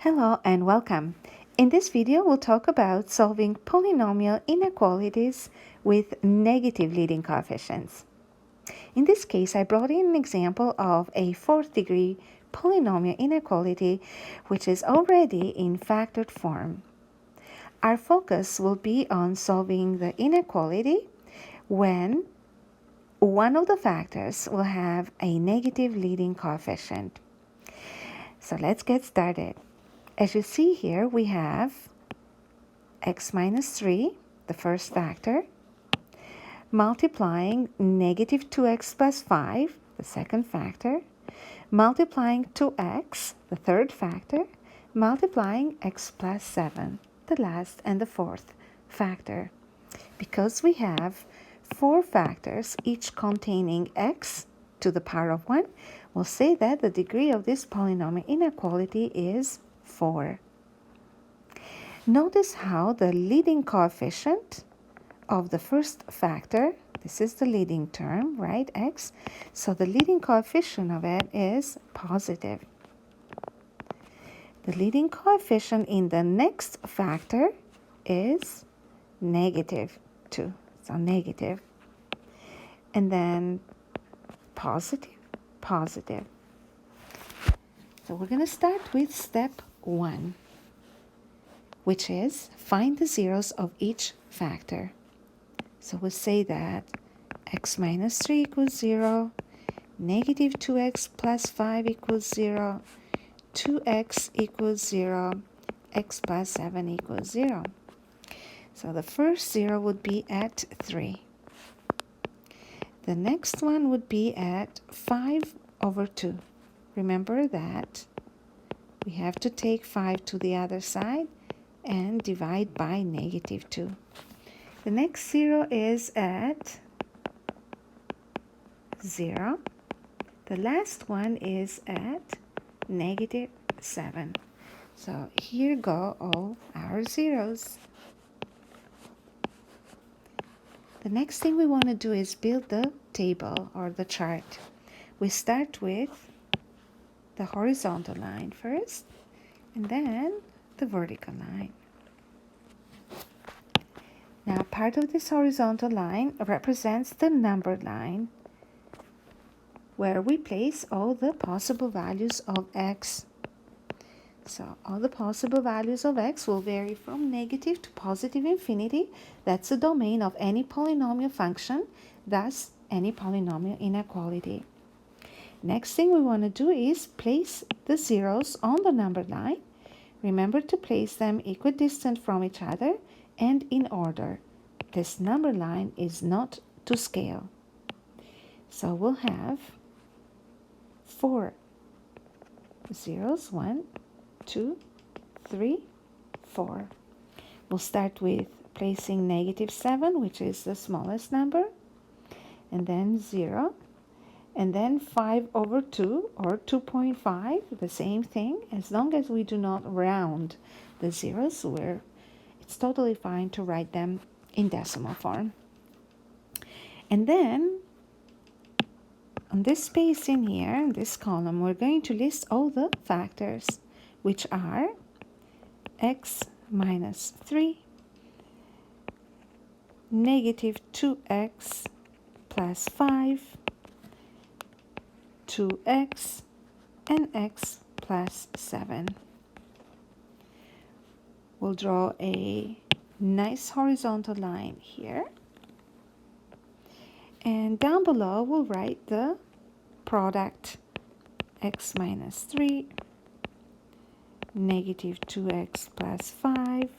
Hello and welcome. In this video, we'll talk about solving polynomial inequalities with negative leading coefficients. In this case, I brought in an example of a fourth degree polynomial inequality, which is already in factored form. Our focus will be on solving the inequality when one of the factors will have a negative leading coefficient. So let's get started. As you see here, we have x minus 3, the first factor, multiplying negative 2x plus 5, the second factor, multiplying 2x, the third factor, multiplying x plus 7, the last and the fourth factor. Because we have four factors, each containing x to the power of 1, we'll say that the degree of this polynomial inequality is 4. Notice how the leading coefficient of the first factor, this is the leading term, right, x, so the leading coefficient of it is positive. The leading coefficient in the next factor is negative 2, so negative. And then positive, positive. So we're going to start with step 1, which is find the zeros of each factor. So we'll say that x minus 3 equals 0, negative 2x plus 5 equals 0, 2x equals 0, x plus 7 equals 0. So the first 0 would be at 3. The next one would be at 5 over 2. Remember that we have to take 5 to the other side and divide by negative 2. The next 0 is at 0. The last one is at negative 7. So here go all our zeros. The next thing we want to do is build the table or the chart. We start with the horizontal line first, and then the vertical line. Now, part of this horizontal line represents the numbered line, where we place all the possible values of x. So all the possible values of x will vary from negative to positive infinity. That's the domain of any polynomial function, thus any polynomial inequality. Next thing we want to do is place the zeros on the numbered line. Remember to place them equidistant from each other and in order. This number line is not to scale. So we'll have 4 zeros, 1, 2, 3, 4. We'll start with placing negative 7, which is the smallest number, and then 0, and then 5 over 2, or 2.5, the same thing. As long as we do not round the zeros, it's totally fine to write them in decimal form. And then on this space in here, in this column, we're going to list all the factors, which are x minus 3, negative 2x plus 5, 2x, and x plus 7. We'll draw a nice horizontal line here. And down below, we'll write the product x minus 3, negative 2x plus 5,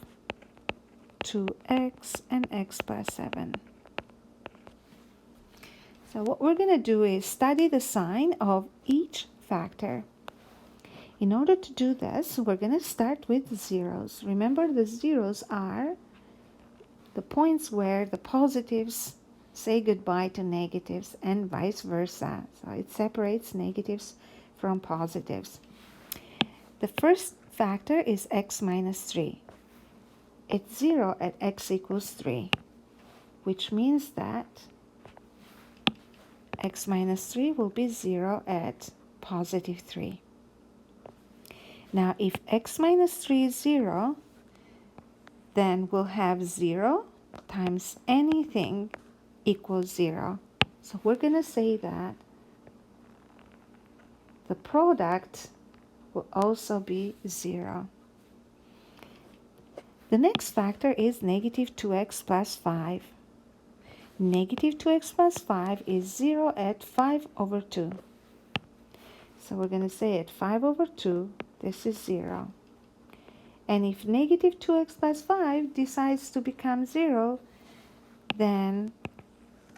2x, and x plus 7. So what we're going to do is study the sign of each factor. In order to do this, we're going to start with zeros. Remember, the zeros are the points where the positives say goodbye to negatives and vice versa. So it separates negatives from positives. The first factor is x minus 3. It's 0 at x equals 3, which means that x minus 3 will be 0 at positive 3. Now, if x minus 3 is 0, then we'll have 0 times anything equals 0. So we're going to say that the product will also be 0. The next factor is negative 2x plus 5. Negative 2x plus 5 is 0 at 5 over 2. So we're going to say at 5 over 2, this is 0. And if negative 2x plus 5 decides to become 0, then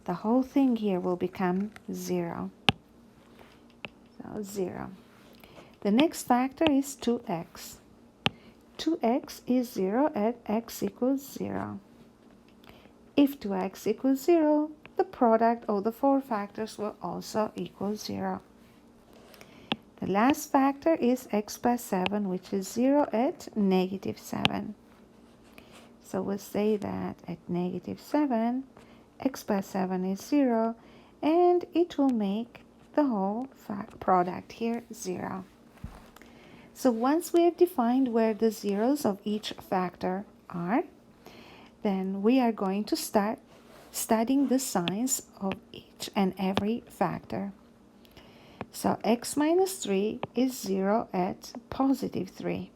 the whole thing here will become 0. So 0. The next factor is 2x. 2x is 0 at x equals 0. If 2x equals 0, the product of the four factors will also equal 0. The last factor is x plus 7, which is 0 at negative 7. So we'll say that at negative 7, x plus 7 is 0, and it will make the whole product here 0. So once we have defined where the zeros of each factor are, then we are going to start studying the signs of each and every factor. So x minus 3 is 0 at positive 3.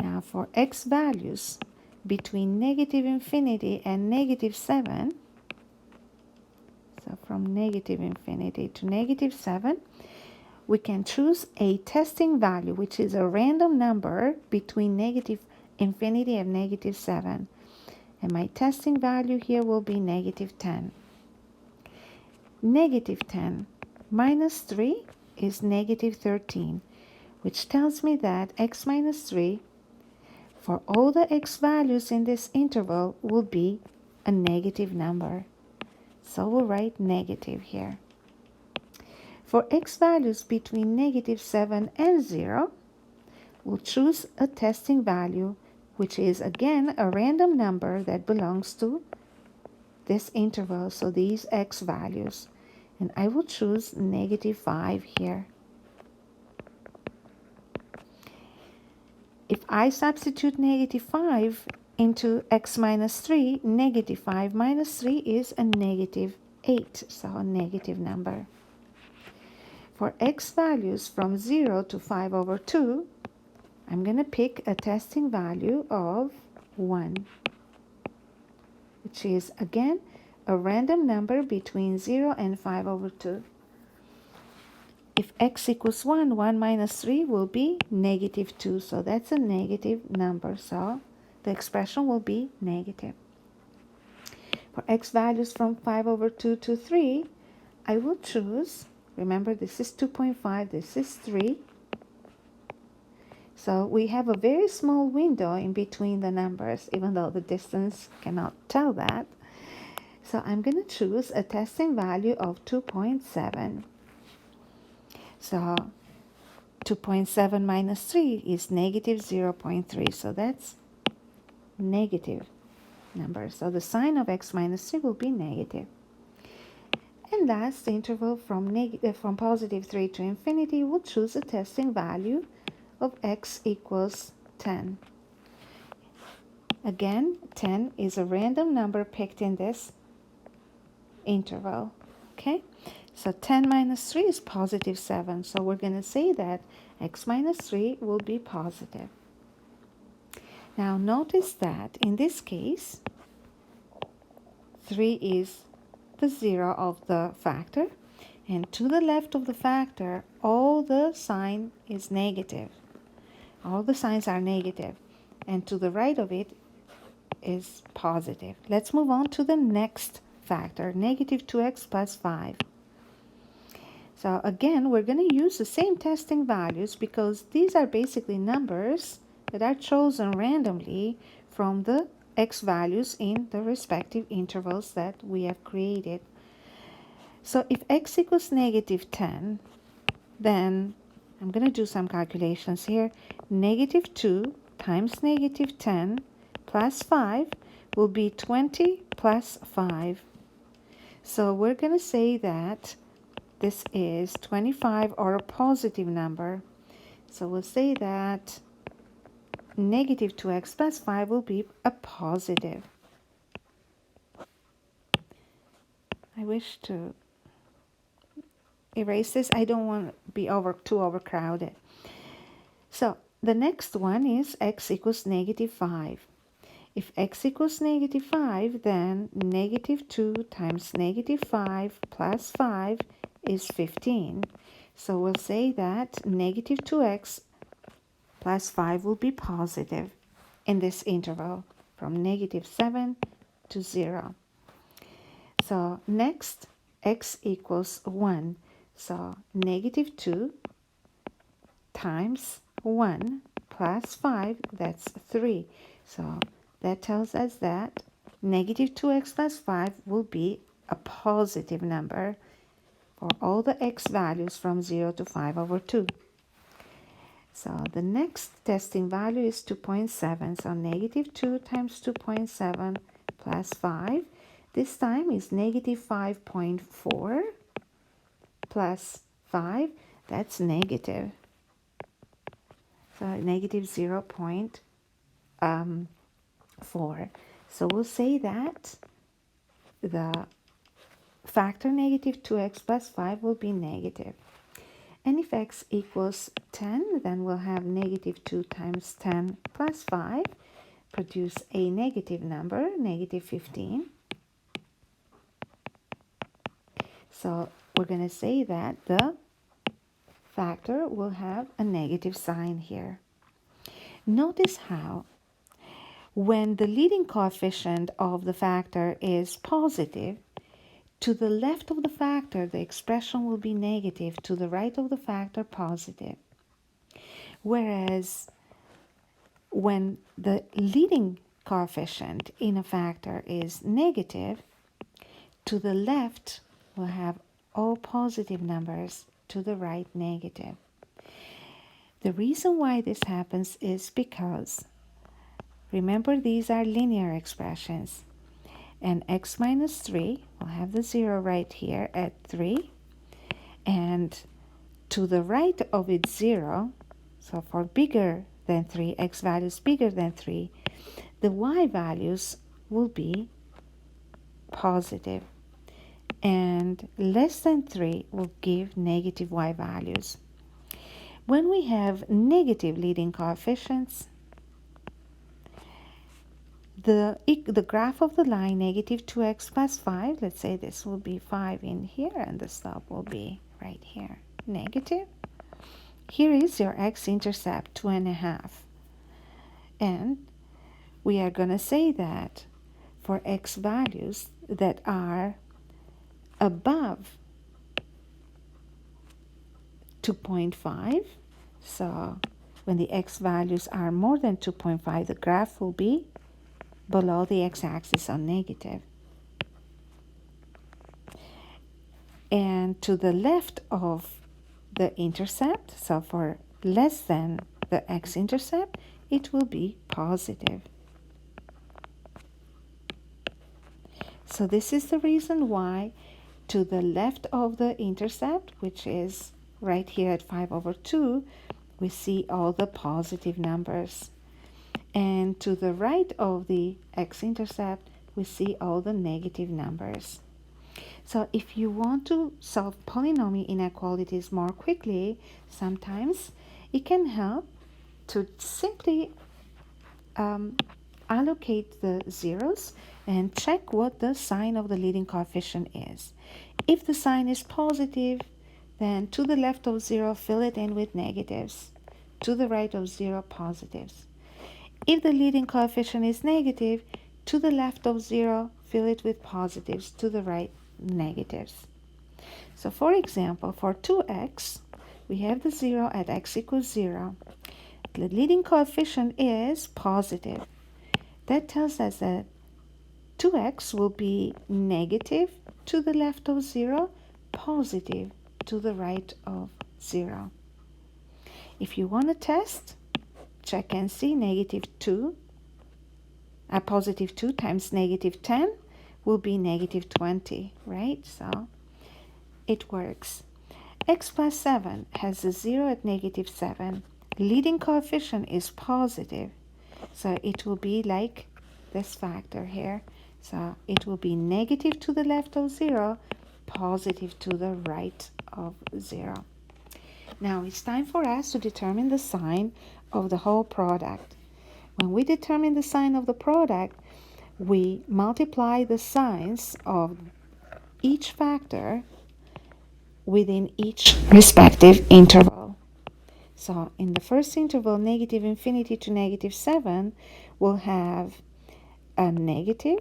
Now for x values between negative infinity and negative 7, so from negative infinity to negative 7, we can choose a testing value, which is a random number between negative infinity and negative 7. And my testing value here will be negative 10. Negative 10 minus 3 is negative 13, which tells me that x minus 3 for all the x values in this interval will be a negative number. So we'll write negative here. For x values between negative 7 and 0, we'll choose a testing value, which is again a random number that belongs to this interval, so these x values. And I will choose negative 5 here. If I substitute negative 5 into x minus 3, negative 5 minus 3 is a negative 8, so a negative number. For x values from 0 to 5 over 2, I'm going to pick a testing value of 1, which is again a random number between 0 and 5 over 2. If x equals 1, 1 minus 3 will be negative 2, so that's a negative number, so the expression will be negative. For x values from 5 over 2 to 3, I will choose, remember this is 2.5, this is 3. So we have a very small window in between the numbers, even though the distance cannot tell that. So I'm going to choose a testing value of 2.7. So 2.7 minus 3 is negative 0.3. So that's negative number. So the sign of x minus 3 will be negative. And last, the interval from positive 3 to infinity, we'll choose a testing value of x equals 10. Again, 10 is a random number picked in this interval. Okay, so 10 minus 3 is positive 7. So we're going to say that x minus 3 will be positive. Now notice that in this case, 3 is the 0 of the factor, and to the left of the factor, all the sign is negative. All the signs are negative, and to the right of it is positive. Let's move on to the next factor, negative 2x plus 5. So again, we're going to use the same testing values because these are basically numbers that are chosen randomly from the x values in the respective intervals that we have created. So if x equals negative 10, then I'm going to do some calculations here. Negative 2 times negative 10 plus 5 will be 20 plus 5. So we're going to say that this is 25, or a positive number. So we'll say that negative 2x plus 5 will be a positive. I wish to erase this. I don't want to be too overcrowded. So the next one is x equals negative 5. If x equals negative 5, then negative 2 times negative 5 plus 5 is 15. So we'll say that negative 2x plus 5 will be positive in this interval from negative 7 to 0. So next, x equals 1. So negative 2 times 1 plus 5, that's 3. So that tells us that negative 2x plus 5 will be a positive number for all the x values from 0 to 5 over 2. So the next testing value is 2.7. So negative 2 times 2.7 plus 5. This time is negative 5.4 plus 5. That's negative. So negative 0.4. So we'll say that the factor negative 2x plus 5 will be negative. And if x equals 10, then we'll have negative 2 times 10 plus 5, produce a negative number, negative 15. So we're going to say that the factor will have a negative sign here. Notice how when the leading coefficient of the factor is positive, to the left of the factor, the expression will be negative. To the right of the factor, positive. Whereas when the leading coefficient in a factor is negative, to the left we'll have all positive numbers, to the right negative. The reason why this happens is because, remember, these are linear expressions. And x minus 3, we'll have the 0 right here at 3. And to the right of its 0, so for bigger than 3, x values bigger than 3, the y values will be positive. And less than 3 will give negative y values. When we have negative leading coefficients, the graph of the line negative 2x plus 5, let's say this will be 5 in here and the slope will be right here, negative. Here is your x-intercept, 2.5. And we are going to say that for x values that are above 2.5, so when the x values are more than 2.5, the graph will be below the x-axis on negative. And to the left of the intercept, so for less than the x-intercept, it will be positive. So this is the reason why to the left of the intercept, which is right here at 5 over 2, we see all the positive numbers. And to the right of the x-intercept, we see all the negative numbers. So if you want to solve polynomial inequalities more quickly, sometimes it can help to simply allocate the zeros and check what the sign of the leading coefficient is. If the sign is positive, then to the left of 0, fill it in with negatives. To the right of 0, positives. If the leading coefficient is negative, to the left of 0, fill it with positives. To the right, negatives. So for example, for 2x, we have the 0 at x equals 0. The leading coefficient is positive. That tells us that 2x will be negative to the left of 0, positive to the right of 0. If you want to test, check and see negative 2, positive 2 times negative 10 will be negative 20, right? So it works. X plus 7 has a 0 at negative 7. leading coefficient is positive, so it will be like this factor here. So it will be negative to the left of 0, positive to the right of 0. Now it's time for us to determine the sign of the whole product. When we determine the sign of the product, we multiply the signs of each factor within each respective interval. So in the first interval, negative infinity to negative 7, we'll have a negative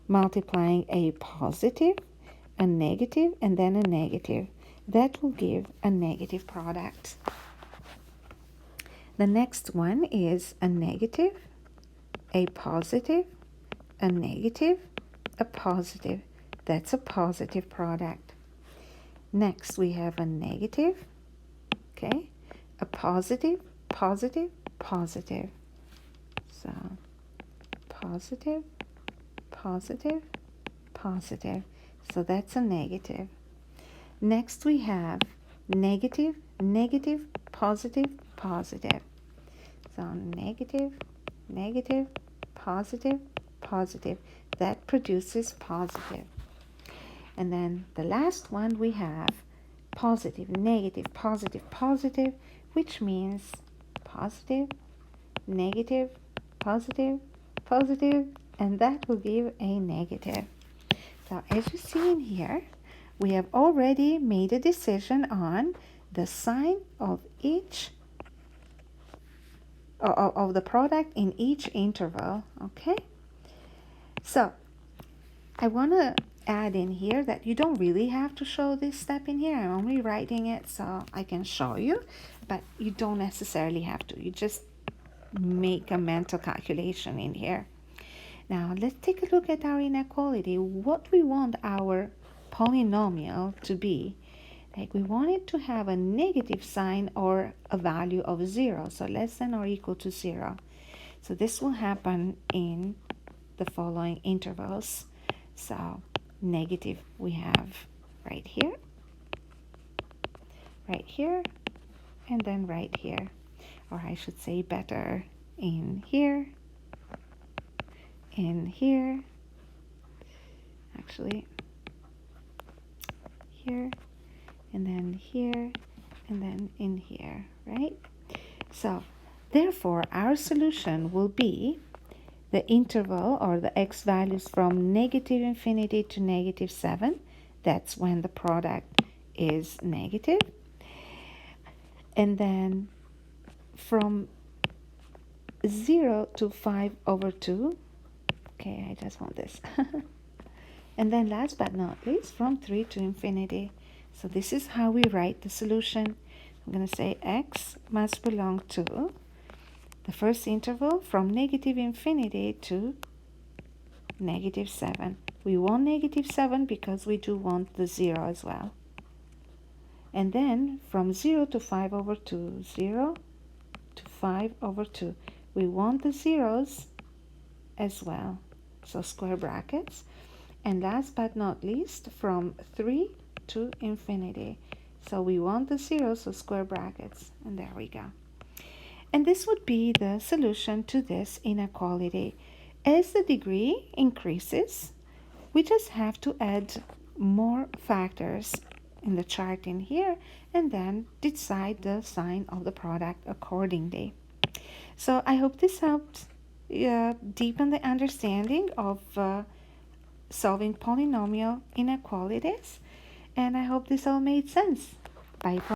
multiplying a positive, a negative, and then a negative. That will give a negative product. The next one is a negative, a positive, a negative, a positive. That's a positive product. Next, we have a negative, okay, a positive, positive, positive. So, positive, positive, positive. So that's a negative. Next, we have negative, negative, positive, positive. So negative, negative, positive, positive. That produces positive. And then the last one we have positive, negative, positive, positive, which means positive, negative, positive, positive, and that will give a negative. So as you see in here, we have already made a decision on the sign of each of the product in each interval, okay? So I want to add in here that you don't really have to show this step in here. I'm only writing it so I can show you, but you don't necessarily have to. You just make a mental calculation in here. Now let's take a look at our inequality. What we want our polynomial to be. Like we want it to have a negative sign or a value of 0, so less than or equal to 0. So this will happen in the following intervals. So negative we have right here, and then right here. Or I should say better, in here, actually, here, and then here, and then in here, right? So therefore our solution will be the interval or the x values from negative infinity to negative 7. That's when the product is negative. And then from 0 to 5 over 2. Okay, I just want this. And then last but not least, from 3 to infinity. So this is how we write the solution. I'm going to say x must belong to the first interval from negative infinity to negative 7. We want negative 7 because we do want the 0 as well. And then from 0 to 5 over 2, 0 to 5 over 2. We want the zeros as well. So square brackets. And last but not least, from 3 to infinity. So we want the zeros, so square brackets. And there we go. And this would be the solution to this inequality. As the degree increases, we just have to add more factors in the chart in here and then decide the sign of the product accordingly. So I hope this helped deepen the understanding of solving polynomial inequalities, and I hope this all made sense. Bye for